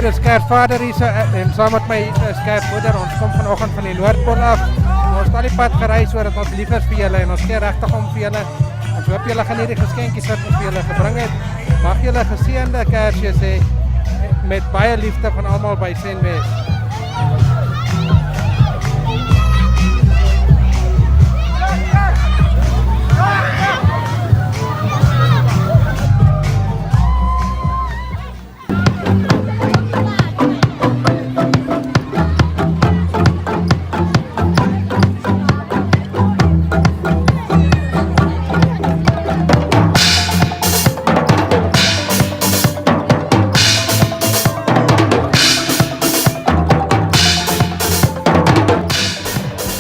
dis Kersvader hier en saam met my Kersmoeder. Ons kom vanoggend van die Noordpool af. Ons het al die pad gereis oor dat ons lief is vir julle en ons gee regtig om vir julle. Ons hoop julle gaan hierdie geskenkies wat ons vir julle gebring het. Mag julle geseënde Kersfees hê met baie liefde van almal by Senwes.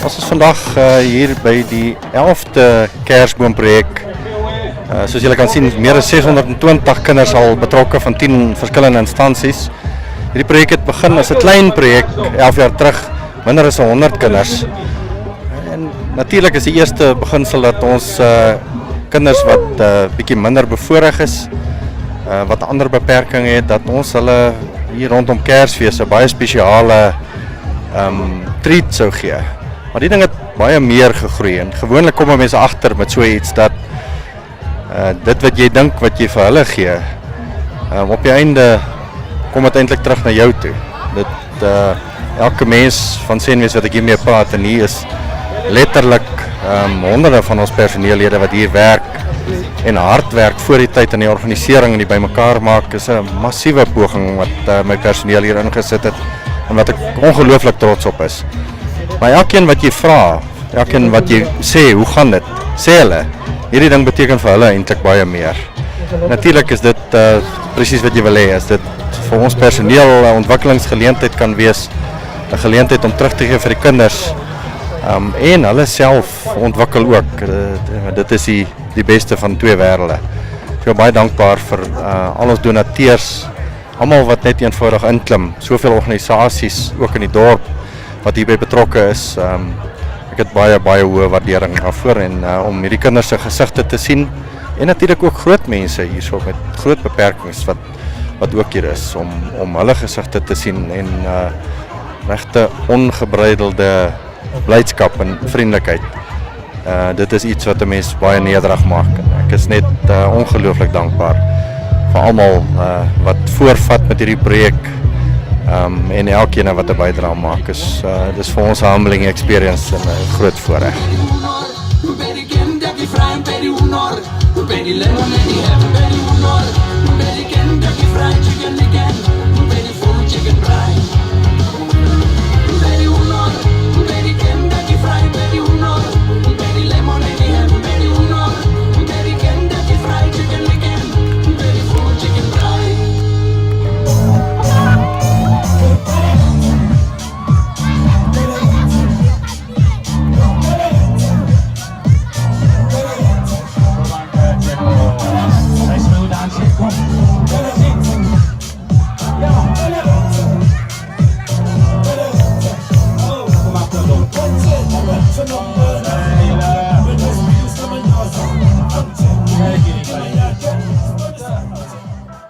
Ons is vandag hier by die 11de Kersboomprojek. Soos julle kan sien, meer as 620 kinders al betrokke van 10 verskillende instansies. Hierdie projek het begin as 'n klein projek 11 jaar terug, minder as 100 kinders. En natuurlik is die eerste beginsel dat ons kinders wat bietjie minder bevoorreg is, wat ander beperkings het, dat ons hulle hier rondom Kersfees 'n baie spesiale treat sou gee. Maar die ding het baie meer gegroei en gewoonlik kom mense agter met so iets dat dit wat jy dink wat jy vir hulle gee, op die einde kom dit eintlik terug na jou toe. Elke mens van Senwes wat ek hiermee praat en hier is letterlik honderde van ons personeellede wat hier werk en hard werk voor die tyd in die organisering en die bymekaar maak is 'n massiewe poging wat my personeel hier ingesit het en wat ek ongelooflik trots op is. Maar elkeen wat jy vra, elkeen wat jy sê, hoe gaan dit? Sê hulle, hierdie ding beteken vir hulle eintlik baie meer. Natuurlik is dit presies wat jy wil hê, as dit vir ons personeel 'n ontwikkelingsgeleentheid kan wees, 'n geleentheid om terug te gee vir die kinders en hulle self ontwikkel ook. Dit is die beste van twee wêrelde. Ek is baie dankbaar vir al ons donateurs, almal wat net eenvoudig inklim, soveel organisasies ook in die dorp wat hierby betrokke is. Ek het baie hoë waardering daarvoor en om hierdie kinders se gesigte te sien en natuurlik ook groot mense hierso met groot beperkings wat ook hier is om hulle gesigte te sien en regte ongebreidelde blydskap en vriendelikheid. Dit is iets wat 'n mens baie nederig maak. Ek is net ongelooflik dankbaar vir almal wat voorvat met hierdie projek. En elkeen wat 'n bydrae maak is dis vir ons 'n humbling experience en 'n groot voorreg.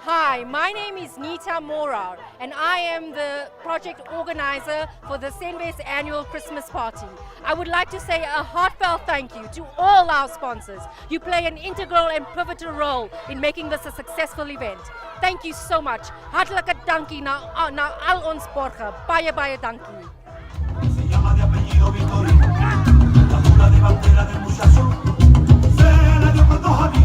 Hi, my name is Nita Morar and I am the project organizer for the Senwes annual Christmas party. I would like to say a heartfelt thank you to all our sponsors. You play an integral and pivotal role in making this a successful event. Thank you so much. Hartlike dankie na al ons borge. Baie dankie. Se llama de apellido Vittorio, la figura de bandera del muchacho, se la dio con 2 aviones.